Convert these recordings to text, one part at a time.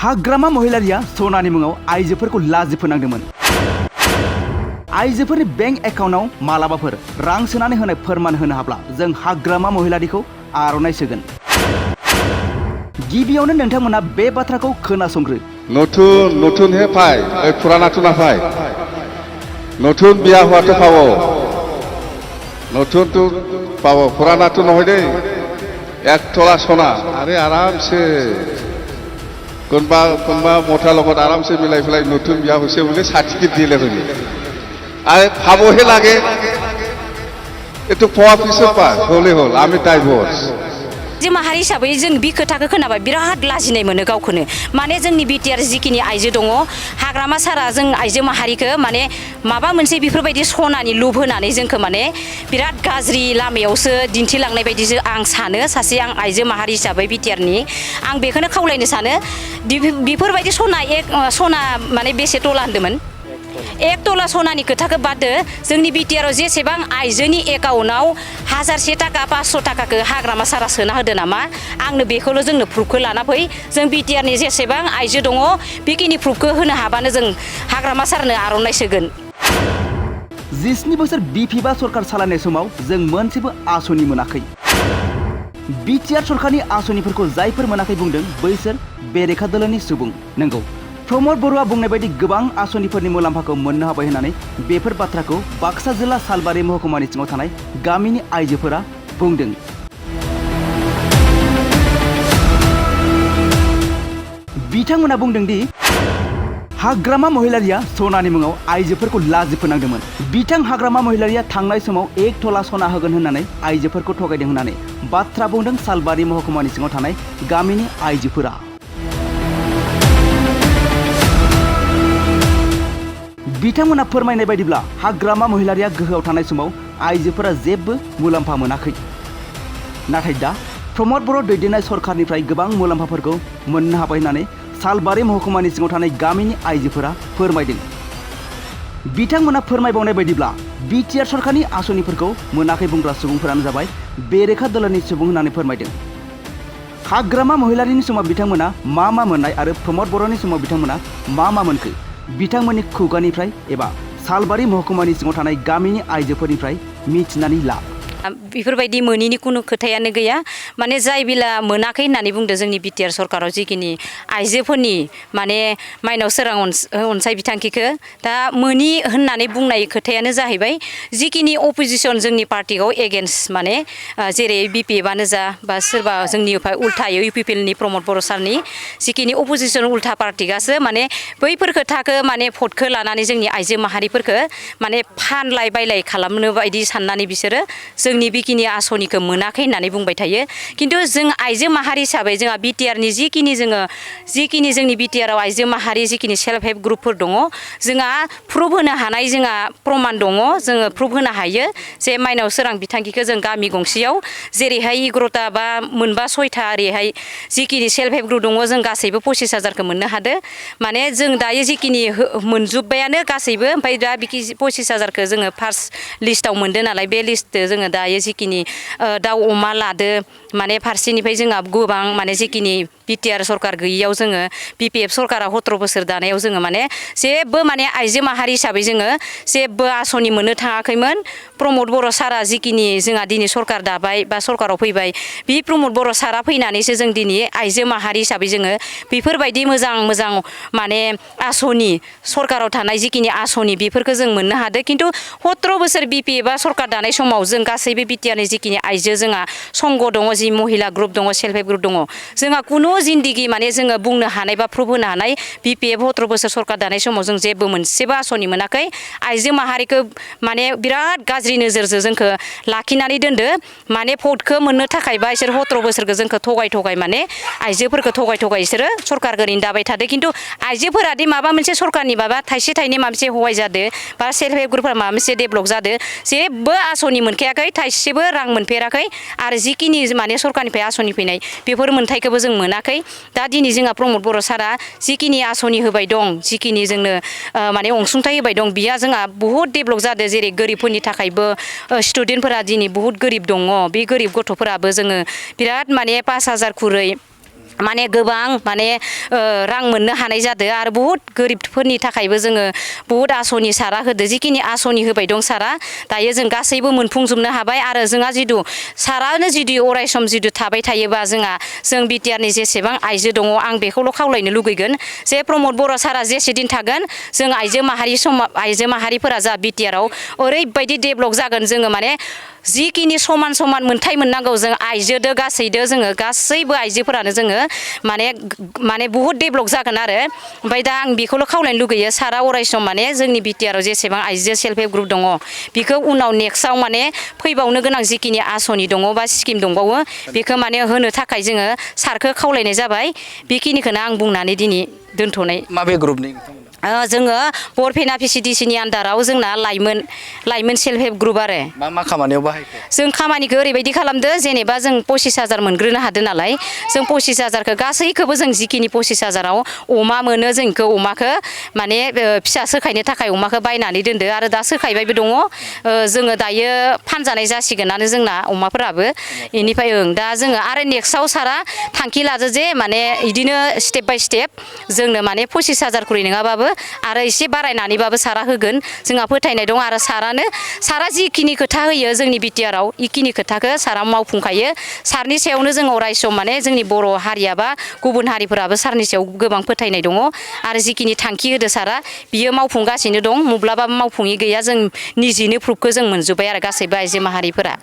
हाग्रामा महिलारिया सनानि मुङाव आइजोफोरखौ लाजि फोनांदोंमोन। आइजोफोरनि बेंक एकाउन्टआव मालाबाफोर रां सोनानै होनाय फोरमान होनो हाब्ला जों हाग्रामा महिलारिखौ आर'नाइ सोगोन। गिबियावनो नोंथांमोना बे बाथ्राखौ खोनासंग्रो। नতুन हे फाय ओइ पुरानाथ' ना फाय नতুन बिया हुआथ' पावो नতুन तो पावो पुरानाथ' নহয় দেই 1 তোলা সোনা আরে আরামসে কোনবা মোটা লগত আরামসে মিলাই ফেলাই নতুন বিয়া হইছে বলে সার্টিফিকেট দিলে হইলে আরে ভাবহে লাগে এতো পাওয়া পিছর পা হলে হল আমি ডাইভোর্স आइजो माहारि हिसाबै जों बि खोथाखौ खोनाबाय बिराद लाजिनाय मोनो गावखौनो माने जोंनि बिटिआर जिखिनि आइजो दङ हाग्रामा सारा जों आइजो माहारिखौ माने माबा मोनसे बेफोरबायदि सनानि लुब होनानै जोंखौ माने बिराद गाज्रि लामायावसो दिन्थिलांनाय बायदिसो आं सानो सासे आं आइजो माहारि हिसाबै बिटिआरनि आं बेखौनो खावलायनो सानो बेफोरबायदि सना माने बेसे तला होनदोंमोन 1 तला सनानि खोथाखौ बादो जोंनि बिटिआराव जेसेबां आइजोनि एकाउन्टआव 1001 ताका 500 ताकाखौ हाग्रामा सारा सोना होदो नामा आंनो बेखौल' जोंनो प्रुफखौ लाना फै जों बिटिआरनि जेसेबां आइजो दङ बेखिनि प्रुफखौ होनो हाबानो जों हाग्रामा सारनो आर'नाइ सोगोन। 17 बोसोर बिपिबा सरकार सालायनाय समाव जों मोनसेबो आसनि मोनाखै। बिटिआर सरकारनि आसनिफोरखौ जायफोर मोनाखै बुंदों बैसोर बेरेखा दोलोनि सुबुं। नंगौ प्रमद बरुवा बुंनाय बायदि गोबां आसनिफोरनि मुलाम्फाखौ मोननो हाबाय होननानै बेफोर बाथ्राखौ बाक्सा जिल्ला सालबारि महकुमानि सिङाव थानाय गामिनि आइजोफोरा बुंदों। बिथांमोना बुंदों दि हाग्रामा महिलारिया सनानि मुङाव आइजोफोरखौ लाजि फोनांदोंमोन। बिथां हाग्रामा महिलारिया थांनाय समाव 1 तला सना होगोन होननानै आइजोफोरखौ थगायदों होननानै बाथ्रा बुंदों सालबारि महकुमानि सिङाव थानाय गामिनि आइजोफोरा। बिथांमोना फोरमायनाय बायदिब्ला हाग्रामा महिलारिया गोहोआव थानाय समाव आइजोफोरा जेबो मुलाम्फा मोनाखै। नाथाय दा प्रमद बर' दैदेननाय सरकारनिफ्राय गोबां मुलाम्फाफोरखौ मोननो हाबाय होननानै सालबारि महकुमानि सिङाव थानाय गामिनि आइजोफोरा फोरमायदों। बिथांमोना फोरमायबावनाय बायदिब्ला बिटिआर सरकारनि आसनिफोरखौ मोनाखै बुंग्रा सुबुंफोरानो जाबाय बेरेखा दोलोनि सुबुं होननानै फोरमायदों। हाग्रामा महिलारिनि समाव बिथांमोना मा मोननाय आरो प्रमद बर'नि समाव बिथांमोना मा मोनखो बिथांमोननि खुगानिफ्राय एबा सालबारि महकुमानि सिङाव थानाय गामिनि आइजोफोरनिफ्राय मिथिनानै ला। बेफोरबायदि मोनिनि कुनु खोथायानो गैया माने जाय बिला मोनाखै होननानै बुंदों जोंनि बिटिआर सरकाराव जिखिनि आइजोफोरनि माने माइनाव सोरां अनसाय बिथांखिखौ दा मोनि होननानै बुंनाय खोथायानो जाहैबाय जिखिनि अपोजिसन जोंनि पार्टियाव एगेन्स्ट माने जेरै बिपिएफआनो जा बा सोरबा जोंनि उल्थायै इउपिपिएलनि प्रमद बर' सारनि जिखिनि अपोजिसन उल्था पार्टिगासो माने बैफोर खोथाखौ माने भटखौ लानानै जोंनि आइजो माहारिफोरखौ माने फानलाय बायलाय खालामनो बायदि साननानै बिसोरो जोंनि बिकिनि आसनिखौ मोनाखै होननानै बुंबाय थायो खिन्थु जों आइजो माहारि हिसाबै जोंहा बिटिआरनि जिखिनि जोंनि बिटिआराव आइजो माहारि जिखिनि सेल्फ हेल्प ग्रुपफोर दङ जोंहा प्रुफ होनो हानाय जोंहा प्रमाण दङ जोङो प्रुफ होनो हायो जे माइनाव सोरां बिथांखिखौ जों गामि गंसेयाव जेरैहाय 11टा बा मोनबा 6टा ओरैहाय जिखिनि सेल्फ हेल्प ग्रुप दङ जों गासैबो 25,000खौ मोननो हादो माने जों दायो जिखिनि मोनजोब्बायानो गासैबो ओमफ्राय दा बिखि 25,000खौ जोङो फार्स्ट लिस्टआव मोनदो नालाय बे लिस्टजों जोङो दायो जिखिनि दाउ अमा लादो माने फारसेनिफ्राय जोंहा गोबां माने जिखिनि बिटिआर सरकार गैयियाव जोङो बिपिएफ सरकारा 17 बोसोर दानायाव जोङो माने जेबो माने आइजो माहारि हिसाबै जोङो जेबो आसनि मोननो थाङाखैमोन। प्रमद बर' सारा जिखिनि जोंहा दिनै सरकार दाबाय बा सरकाराव फैबाय बे प्रमद बर' सारा फैनानैसो जों दिनै आइजो माहारि हिसाबै जोङो बेफोरबायदि मोजां माने आसनि सरकाराव थानाय जिखिनि आसनि बेफोरखौ जों मोननो हादों खिन्थु 17 बोसोर बिपिएफआ सरकार दानाय समाव जों गासैबो बिटिआरनि जिखिनि आइजो जोंहा संघ दङ जि महिला ग्रुप दङ सेल्फ हेल्प ग्रुप दङ जोंहा कुनु जिन्दगि माने जोङो बुंनो हानाय बा प्रुफ होनो हानाय बिपिएफ 17 बोसोर सरकार दानाय समाव जों जेबो मोनसेबो आसनि मोनाखै आइजो माहारिखौ माने बिराद गाज्रि नोजोरजों जोंखौ लाखिनानै दोनदो माने भटखौ मोननो थाखाय बा इसोर 17 बोसोरखौ जोंखौ थगाय माने आइजोफोरखौ थगाय इसोरो सरकार गोरिनो दाबाय थादो खिन्थु आइजोफोरादि माबा मोनसे सरकारनि माबा थाइसे थाइनै माबा मोनसे हवाय जादो बा सेल्फ हेल्प ग्रुपफोरा माबा मोनसे डेभेलप जादो जेबो आसनि मोनखायाखै थाइसेबो रां मोनफेराखै आरो जिखिनि माने सरकारनिफ्राय आसनि फैनाय बेफोर मोनथायखौबो जों मोनाखै दा दिनै जोंहा प्रमद बर' सारा जिखिनि आसनि होबाय दं जिखिनि जोंनो माने अनसुंथाइ होबाय दं बिया जोंहा बुहुत डेभेलप जादों जेरै गोरिबफोरनि थाखायबो स्टुडेन्टफोरा दिनै बुहुत गोरिब दङ बे गोरिब गथ'फोराबो जोङो बिराद माने 5,000 खुरै माने गोबां माने रां मोननो हानाय जादों आरो बुहुत गोरिबफोरनि थाखायबो जोङो बुहुत आसनि सारा होदो जिखिनि आसनि होबाय दं सारा दायो जों गासैबो मोनफुंजोबनो हाबाय आरो जोंहा जिदु सारानो जुदि अराय सम जुदि थाबाय थायोबा जों बिटिआरनि जेसेबां आइजो दङ आं बेखौल' खावलायनो लुगैगोन जे प्रमद बर' सारा जेसे दिन थागोन जों आइजो माहारिफोरा जा बिटिआरआव ओरैबायदि डेभलप जागोन जोङो माने जिखिनि समान समान मोनथाय मोननांगौ जों आइजोदो गासैदो जोङो गासैबो आइजोफोरानो जोङो माने बुहुत डेभलप जागोन आरो ओमफ्राय दा आं बेखौल' खावलायनो लुगैयो सारा अराय सम माने जोंनि बिटिआरआव जेसेबां आइजो सेल्फ हेल्प ग्रुप दङ बेखौ उनाव नेक्स्टआव माने फैबावनो गोनां जिखिनि आसनि दङ बा स्किम दंबावो बेखौ माने होनो थाखाय जोङो सारखौ खावलायनाय जाबाय बेखिनिखौनो आं बुंनानै दिनै दोनथ'नाय माबे ग्रुपनि जोङो बरपेटा पिसिडिसिनि आन्दाराव जोंना लाइमोन सेल्फ हेल्प ग्रुप आरो मा खामानियाव बाहायखो जों खामानिखौ ओरैबायदि खालामदो जेनेबा जों 25,000 मोनग्रोनो हादों नालाय जों 25,000खौ गासैखौबो जों जिखिनि 25,000आव अमा मोनो जों इखौ अमाखौ माने फिसा सोखायनो थाखाय अमाखौ बायनानै दोनदो आरो दा सोखायबायबो दङ जोङो दायो फानजानाय जासिगोनानो जोंना अमाफोराबो इनिफ्राय दा जोङो आरो नेक्स्टआव सारा थांखि लादो जे माने इदिनो स्टेप बाय स्टेप जोंनो माने 25,000 खरि नङाबाबो आरो एसे बारायनानैबाबो सारा होगोन जोंहा फोथायनाय दं आरो सारा जिखिनि खोथा होयो जोंनि बिटिआरआव इखिनि खोथाखौ सारा मावफुंखायो सारनि सायावनो जों अराय सम माने जोंनि बर' हारिया बा गुबुन हारिफोराबो सारनि सायाव गोबां फोथायनाय दङ आरो जिखिनि थांखि होदो सारा बियो मावफुंगासिनो दं माब्लाबाबो मावफुङि गैया जों निजिनो प्रुफखौ जों मोनजोब्बाय आरो गासैबो आइजो माहारिफोरा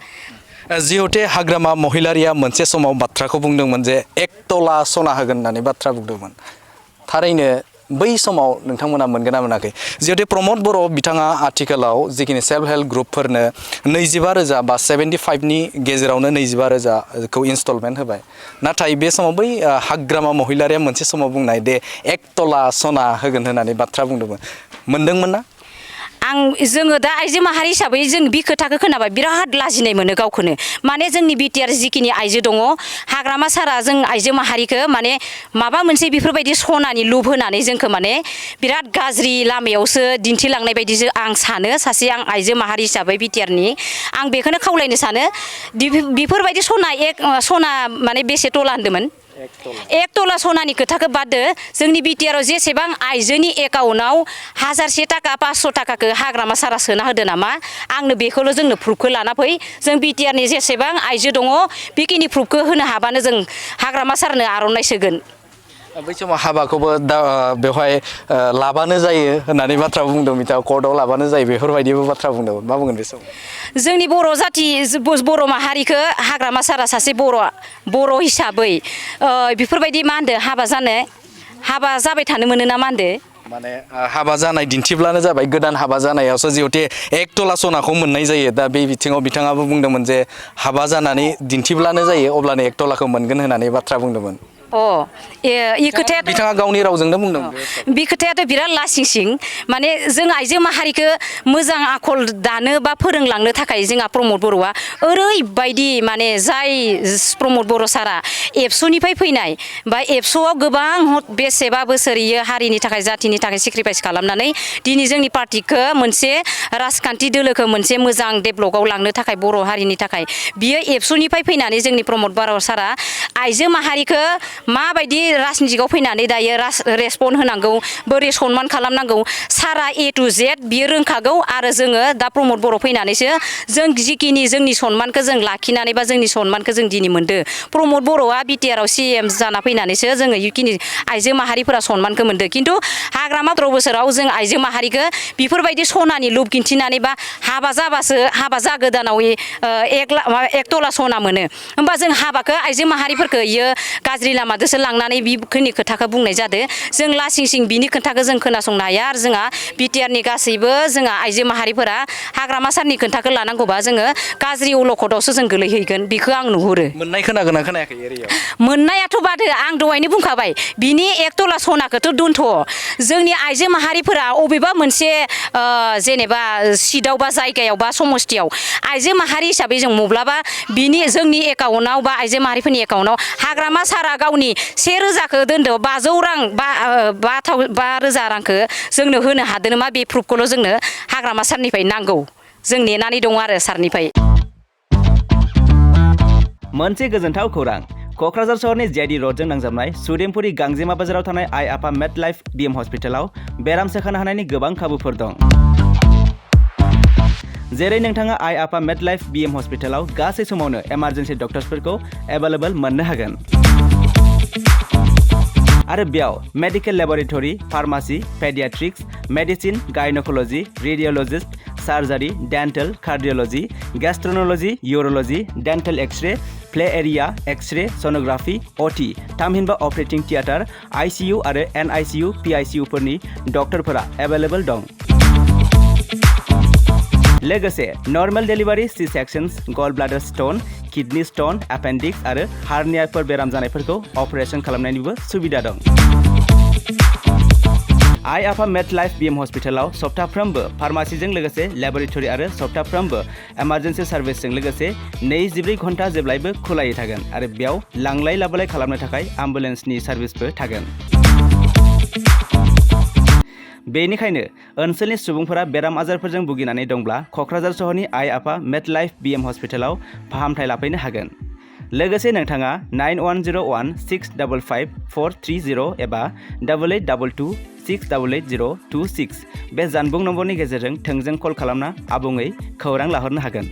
जिहते हाग्रामा महिलारिया मोनसे समाव बाथ्राखौ बुंदोंमोन जे 1 तला सना होगोन होननानै बाथ्रा बुंदोंमोन थारैनो बै समाव नोंथांमोना मोनगोन ना मोनाखै जिहते प्रमद बर' बिथाङा आथिखालाव जिखिनि सेल्फ हेल्प ग्रुपफोरनो 25,000 बा 75नि गेजेरावनो 25,000खौ इनस्टलमेन्ट होबाय नाथाय बे समाव बै हाग्रामा महिलारिया मोनसे समाव बुंनाय दे 1 तला सना होगोन होननानै बाथ्रा बुंदोंमोन मोनदोंमोन ना जोङो दा आइजो माहारि हिसाबै जों बे खोथाखौ खोनाबा बिराद लाजिनाय मोनो गावखौनो माने जोंनि बिटिआर जिखिनि आइजो दङ हाग्रामा सारा जों आइजो माहारिखौ माने माबा मोनसे बेफोरबायदि सनानि लुब होनानै जोंखौ माने बिराद गाज्रि लामायावसो दिन्थिलांनाय बायदिसो आं सानो सासे आं आइजो माहारि हिसाबै बिटिआरनि आं बेखौनो खावलायनो सानो बेफोरबायदि सना माने बेसे तला होनदोंमोन 1 तला सनानि खोथाखौ बाददो जोंनि बिटिआरआव जेसेबां आइजोनि एकाउन्टआव 1001 थाखा 500 थाखाखौ हाग्रामा सारा सोना होदो नामा आंनो बेखौल' जोंनो प्रुफखौ लाना फै जों बिटिआरनि जेसेबां आइजो दङ बेखिनि प्रुफखौ होनो हाबानो जों हाग्रामा सारनो आर'नाइ सोगोन बै समाव हाबाखौबो दा बेवहाय लाबानो जायो होननानै बाथ्रा बुंदों बिथाङा कर्टआव लाबानो जायो बेफोरबायदिबो बाथ्रा बुंदोंमोन मा बुंगोन बे समाव जोंनि बर' जाथि बर' माहारिखौ हाग्रामा सारा सासे बर' हिसाबै बेफोरबायदि मा होनदो हाबा जाबाय थानो मोनो ना मा होनदो माने हाबा जानाय दिन्थिब्लानो जाबाय गोदान हाबा जानायावसो जिहते 1 तला सनाखौ मोननाय जायो दा बे बिथिङाव बिथाङाबो बुंदोंमोन जे हाबा जानानै दिन्थिब्लानो जायो अब्लानो 1 तलाखौ मोनगोन होननानै बाथ्रा बुंदोंमोन इ खोथाया बिथाङा गावनि रावजोंनो बुंदों बे खोथायाथ' बिराद लासिंसिं माने जों आइजो माहारिखौ मोजां आखल दानो बा फोरोंलांनो थाखाय जोंहा प्रमद बर'आ ओरैबायदि माने जाय प्रमद बर' सारा एबसुनिफ्राय फैनाय बा एबसुआव गोबां बेसेबा बोसोर इयो हारिनि थाखाय जाथिनि थाखाय सेक्रिफाइस खालामनानै दिनै जोंनि पार्टिखौ मोनसे राजखान्थि दोलोखौ मोनसे मोजां डेभलपआव लांनो थाखाय बर' हारिनि थाखाय बियो एबसुनिफ्राय फैनानै जोंनि प्रमद बर' सारा आइजो माहारिखौ माबायदि राजनितिकआव फैनानै दायो रेसपन्ड होनांगौ बोरै सनमान खालामनांगौ सारा A to Z बियो रोंखागौ आरो जोङो दा प्रमद बर' फैनानैसो जों जिखिनि जोंनि सनमानखौ जों लाखिनानै बा जोंनि सनमानखौ जों दिनै मोनदो प्रमद बर'आ बिटिआरआव CM जाना फैनानैसो जोङो इखिनि आइजो माहारिफोरा सनमानखौ मोनदो खिन्थु हाग्रामा 17 बोसोराव जों आइजो माहारिखौ बेफोरबायदि सनानि लुब खिन्थिनानै बा हाबा जाबासो हाबा जागोदानाव 1 तला सना मोनो होमबा जों हाबाखौ आइजो माहारिफोरखौ इयो गाज्रि लामाजोंसो लांनानै बेखिनि खोथाखौ बुंनाय जादों जों लासिं बिनि खोथाखौ जों खोनासंनो हाया आरो जोंहा बिटिआरनि गासैबो जोंहा आइजो माहारिफोरा हाग्रामा सारनि खोथाखौ लानांगौबा जोङो गाज्रि अलखदावसो जों गोलैहैगोन बेखौ आं नुहुरो मोननाय खोनागोन ना खोनायाखै एरियायाव मोननायाथ' बादो आं दहायनो बुंखाबाय बिनि 1 तला सनाखौथ' दोनथ' जोंनि आइजो माहारिफोरा अबेबा मोनसे जेनेबा सिटआव बा जायगायाव बा समस्थियाव आइजो माहारि हिसाबै जों माब्लाबा बिनि जोंनि एकाउन्टआव बा आइजो माहारिफोरनि एकाउन्टआव हाग्रामा सारा गावनि 1,000खौ दोनदो 500 रां बा 5,000 रांखौ जोंनो होनो हादों नामा बे प्रुफखौल' जोंनो हाग्रामा सारनिफ्राय नांगौ जों नेनानै दं आरो सारनिफ्राय मोनसे गोजोनथाव खौरां क'क्राझार सहरनि जेडि रडजों नांजाबनाय सुदेमपुरि गांजेमा बाजाराव थानाय आइ आफा मेड लाइफ बिएम हस्पिटालाव बेराम सोखानो हानायनि गोबां खाबुफोर दं। जेरै नोंथाङा आइ आफा मेड लाइफ बिएम हस्पिटालाव गासै समावनो इमारजेन्सि डक्टर्सफोरखौ एभेलेबल मोननो हागोन। आरो बेयाव medical laboratory, pharmacy, paediatrics, medicine, gynaecology, radiologist, surgery, dental, cardiology, gastroenterology, urology, dental X-ray, play area, X-ray, sonography, OT, थामहिनबा अपारेटिं थियेटार, आइसिइउ आरो एनआइसिइउ, पिआइसिइउफोरनि डक्टरफोरा एभेलेबल दं। लोगोसे normal delivery, C sections, gall bladder stone, kidney stone, appendix आरो हार्नियाफोर बेराम जानायफोरखौ operation खालामनायनिबो सुबिदा दं। आइ आफा मेड लाइफ बिएम हस्पिटालाव सप्ताफ्रोमबो फार्मासिजों लोगोसे लेबरेटरि आरो सप्ताफ्रोमबो इमारजेन्सि सार्भिसजों लोगोसे 24 घन्टा जेब्लायबो खुलायै थागोन आरो बेयाव लांलाय लाबोलाय खालामनो थाखाय एम्बुलेन्सनि सार्भिसबो थागोन। बेनिखायनो ओनसोलनि सुबुंफोरा बेराम आजारफोरजों भुगिनानै दंब्ला क'क्राझार सहरनि आइ आफा मेड लाइफ बिएम हस्पिटालाव फाहामथाय लाफैनो हागोन। लोगोसे नोंथाङा 9101655430 एबा 8822688026 बे जानबुं नम्बरनि गेजेरजों थोंजों कल खालामना आबुङै खौरां लाहरनो हागोन।